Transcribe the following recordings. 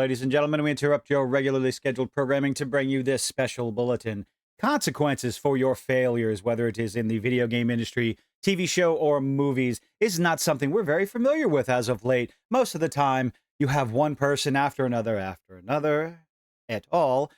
Ladies and gentlemen, we interrupt your regularly scheduled programming to bring you this special bulletin. Consequences for your failures, whether it is in the video game industry, TV show, or movies, is not something we're very familiar with as of late. Most of the time, you have one person after another, et al.,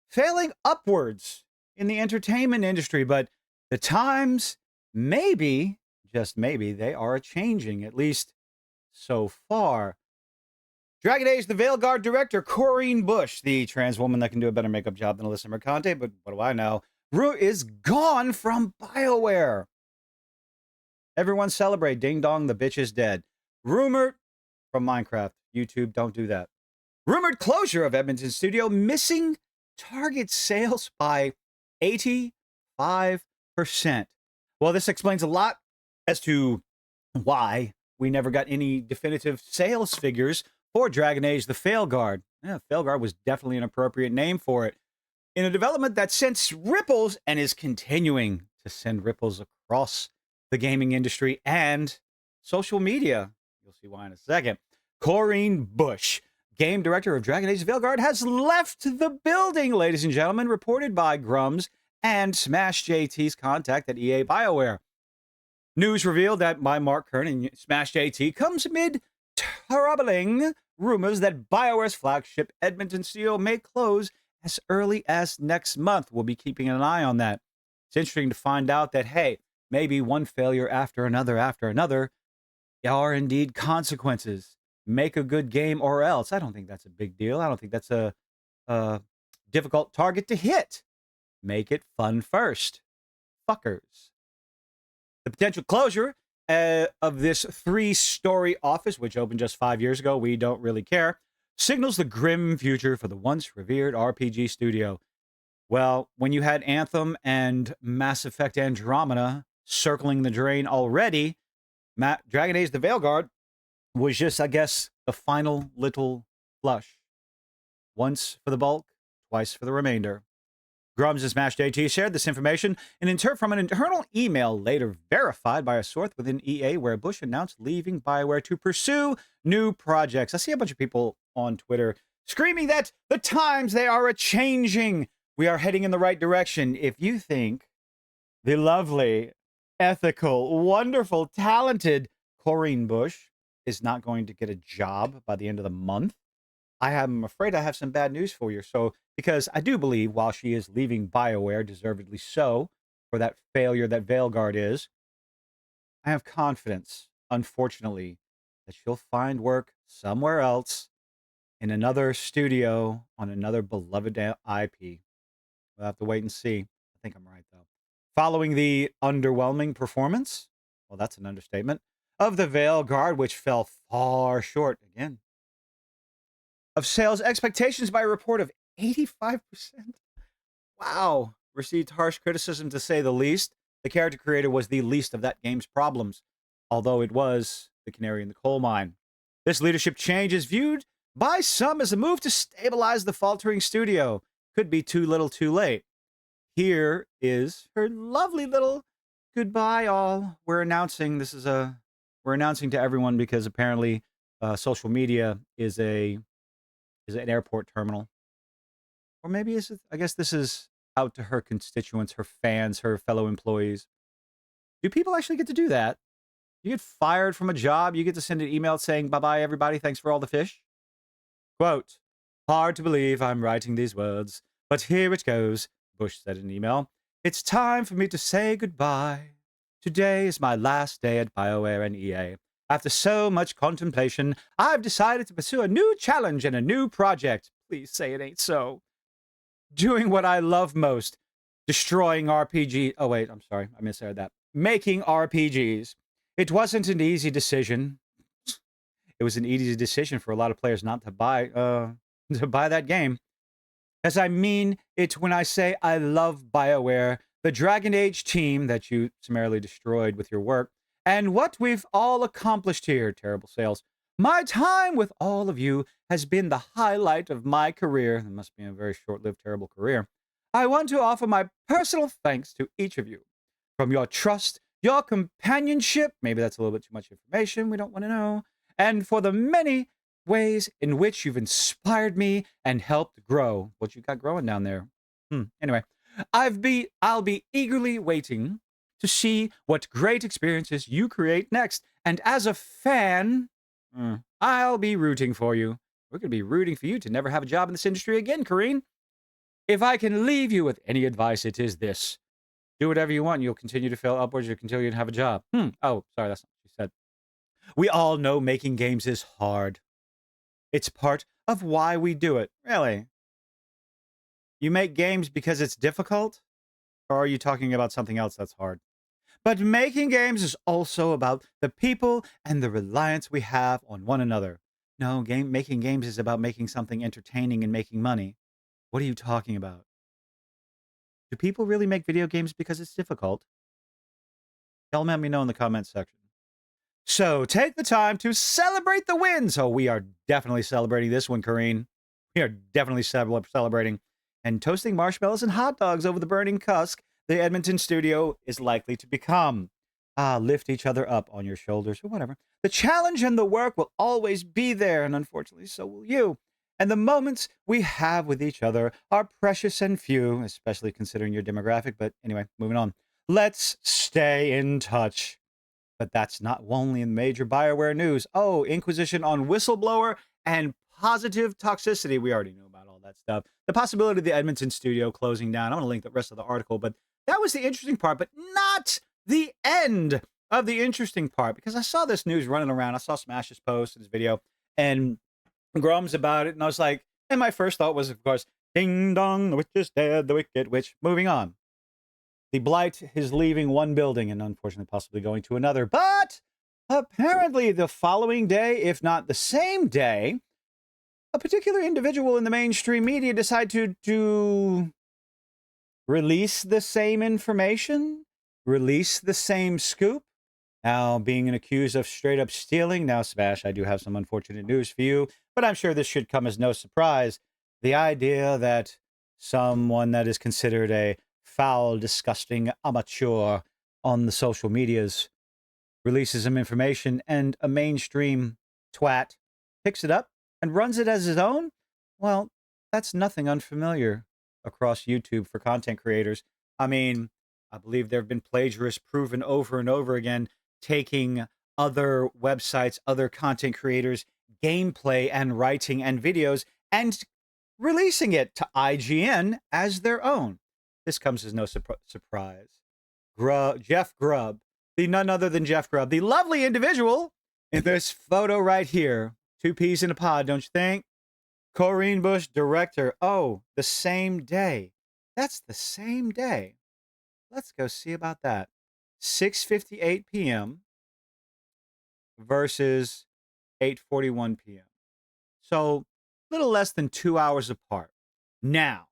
failing upwards in the entertainment industry. But the times, maybe, just maybe, they are changing, at least so far. Dragon Age, the Veilguard director, Corrine Bush, the trans woman that can do a better makeup job than Alyssa Mercante, but what do I know, is gone from BioWare. Everyone celebrate. Ding dong, the bitch is dead. Rumored from Minecraft. YouTube, don't do that. Rumored closure of Edmonton studio, missing target sales by 85%. Well, this explains a lot as to why we never got any definitive sales figures for Dragon Age, the Veilguard. Yeah, Veilguard was definitely an appropriate name for it. In a development that sent ripples and is continuing to send ripples across the gaming industry and social media. You'll see why in a second. Corrine Bush, game director of Dragon Age Veilguard, has left the building, ladies and gentlemen, reported by Grums and Smash JT's contact at EA BioWare. News revealed that by Mark Kern and Smash JT comes amid troubling rumors that BioWare's flagship Edmonton studio may close as early as next month. We'll be keeping an eye on that. It's interesting to find out that, hey, maybe one failure after another are indeed consequences. Make a good game or else. I don't think that's a big deal. I don't think that's a difficult target to hit. Make it fun first. Fuckers. The potential closure of this 3-story office, which opened just 5 years ago, we don't really care, signals the grim future for the once revered RPG studio. Well, when you had Anthem and Mass Effect Andromeda circling the drain already, Dragon Age the Veilguard was just, I guess, the final little flush. Once for the bulk, twice for the remainder. Grums and Smash JT shared this information from an internal email later verified by a source within EA, where Bush announced leaving BioWare to pursue new projects. I see a bunch of people on Twitter screaming that the times they are a-changing. We are heading in the right direction. If you think the lovely, ethical, wonderful, talented Corrine Bush is not going to get a job by the end of the month, I am afraid I have some bad news for you. Because I do believe while she is leaving BioWare, deservedly so, for that failure that Veilguard is, I have confidence, unfortunately, that she'll find work somewhere else in another studio on another beloved IP. We'll have to wait and see. I think I'm right, though. Following the underwhelming performance, well, that's an understatement, of the Veilguard, which fell far short, again, of sales expectations by a report of 85%. Wow. Received harsh criticism, to say the least. The character creator was the least of that game's problems, although it was the canary in the coal mine. This leadership change is viewed by some as a move to stabilize the faltering studio. Could be too little too late. Here is her lovely little goodbye, all. We're announcing to everyone because apparently social media is an airport terminal. Or maybe I guess this is out to her constituents, her fans, her fellow employees. Do people actually get to do that? You get fired from a job, you get to send an email saying, bye-bye, everybody, thanks for all the fish? Quote, hard to believe I'm writing these words, but here it goes, Bush said in an email. It's time for me to say goodbye. Today is my last day at BioWare and EA. After so much contemplation, I've decided to pursue a new challenge and a new project. Please say it ain't so. Doing what I love most. Destroying RPG. Oh, wait, I'm sorry. I misheard that. Making RPGs. It wasn't an easy decision. It was an easy decision for a lot of players not to buy that game. As I mean it when I say I love BioWare, the Dragon Age team that you summarily destroyed with your work, and what we've all accomplished here. Terrible sales. My time with all of you has been the highlight of my career. It must be a very short-lived, terrible career. I want to offer my personal thanks to each of you. From your trust, your companionship, maybe that's a little bit too much information, we don't want to know, and for the many ways in which you've inspired me and helped grow. What you got growing down there? Anyway, I'll be eagerly waiting to see what great experiences you create next. And as a fan, I'll be rooting for you. We're going to be rooting for you to never have a job in this industry again, Kareen. If I can leave you with any advice, it is this: do whatever you want, and you'll continue to fail upwards. You'll continue to have a job. Oh, sorry, that's not what she said. We all know making games is hard. It's part of why we do it. Really? You make games because it's difficult? Or are you talking about something else that's hard? But making games is also about the people and the reliance we have on one another. No, making games is about making something entertaining and making money. What are you talking about? Do people really make video games because it's difficult? Y'all let me know in the comments section. So take the time to celebrate the wins. Oh, we are definitely celebrating this one, Kareen. We are definitely celebrating. And toasting marshmallows and hot dogs over the burning cusk the Edmonton studio is likely to become. Lift each other up on your shoulders or whatever. The challenge and the work will always be there, and unfortunately, so will you. And the moments we have with each other are precious and few, especially considering your demographic. But anyway, moving on. Let's stay in touch. But that's not only in major BioWare news. Oh, Inquisition on whistleblower and positive toxicity. We already know about all that stuff. The possibility of the Edmonton studio closing down. I'm going to link the rest of the article, but that was the interesting part, but not the end of the interesting part, because I saw this news running around. I saw Smash's post and his video and Grum's about it, and I was like, and my first thought was, of course, ding dong, the witch is dead, the wicked witch. Moving on. The Blight is leaving one building and unfortunately possibly going to another. But apparently the following day, if not the same day, a particular individual in the mainstream media decided to release the same information, release the same scoop. Now, being accused of straight up stealing. Now, Smash, I do have some unfortunate news for you, but I'm sure this should come as no surprise. The idea that someone that is considered a foul, disgusting amateur on the social medias releases some information and a mainstream twat picks it up and runs it as his own, well, that's nothing unfamiliar across YouTube for content creators. I mean, I believe there have been plagiarists proven over and over again, taking other websites, other content creators, gameplay and writing and videos, and releasing it to IGN as their own. This comes as no surprise. Jeff Grubb, the none other than Jeff Grubb, the lovely individual in this photo right here. Two peas in a pod, don't you think? Corrine Bush, director. Oh, the same day. That's the same day. Let's go see about that. 6:58 p.m. versus 8:41 p.m. So, a little less than 2 hours apart. Now,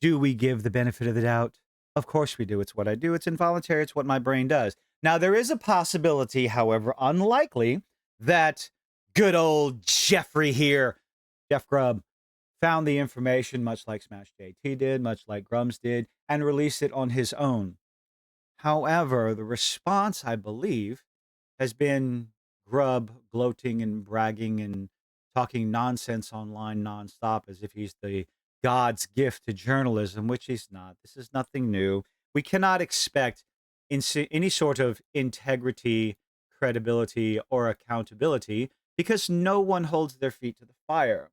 do we give the benefit of the doubt? Of course we do. It's what I do. It's involuntary. It's what my brain does. Now, there is a possibility, however unlikely, that good old Jeffrey here, Jeff Grubb, found the information much like Smash JT did, much like Grums did, and released it on his own. However, the response, I believe, has been Grubb gloating and bragging and talking nonsense online nonstop as if he's the God's gift to journalism, which he's not. This is nothing new. We cannot expect any sort of integrity, credibility, or accountability because no one holds their feet to the fire.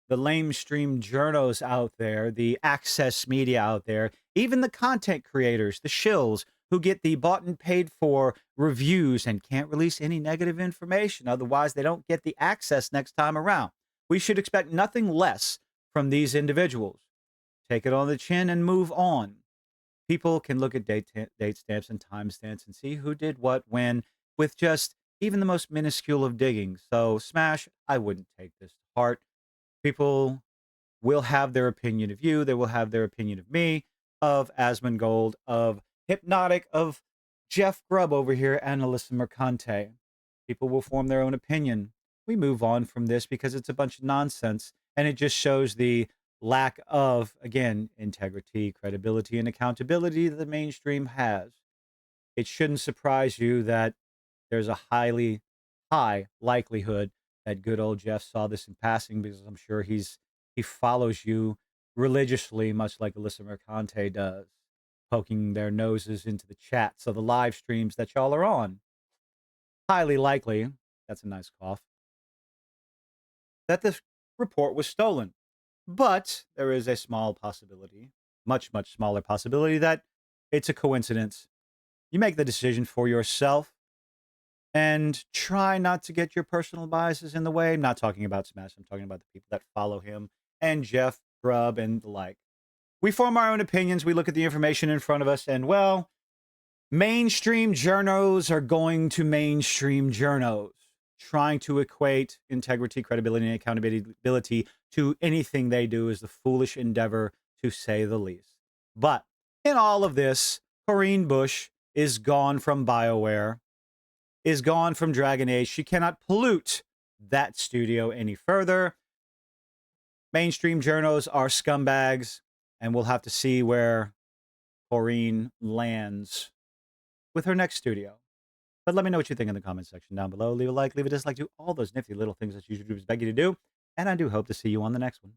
The lamestream journos out there, the access media out there, even the content creators, the shills who get the bought and paid for reviews and can't release any negative information. Otherwise, they don't get the access next time around. We should expect nothing less from these individuals. Take it on the chin and move on. People can look at date stamps and time stamps and see who did what when with just even the most minuscule of digging. So, Smash, I wouldn't take this to heart. People will have their opinion of you. They will have their opinion of me, of Asmongold, of Hypnotic, of Jeff Grubb over here, and Alyssa Mercante. People will form their own opinion. We move on from this because it's a bunch of nonsense, and it just shows the lack of, again, integrity, credibility, and accountability that the mainstream has. It shouldn't surprise you that there's a high likelihood that good old Jeff saw this in passing because I'm sure he follows you religiously, much like Alyssa Mercante does, poking their noses into the chats of the live streams that y'all are on. Highly likely, that's a nice cough, that this report was stolen. But there is a small possibility, much, much smaller possibility, that it's a coincidence. You make the decision for yourself and try not to get your personal biases in the way. I'm not talking about Smash, I'm talking about the people that follow him and Jeff Grubb and the like. We form our own opinions, we look at the information in front of us, and well, mainstream journos are going to mainstream journos, trying to equate integrity, credibility, and accountability to anything they do is the foolish endeavor, to say the least. But in all of this, Corrine Bush is gone from BioWare, is gone from Dragon Age. She cannot pollute that studio any further. Mainstream journos are scumbags, and we'll have to see where Corrine lands with her next studio. But let me know what you think in the comment section down below. Leave a like, leave a dislike, do all those nifty little things that YouTubers beg you to do. And I do hope to see you on the next one.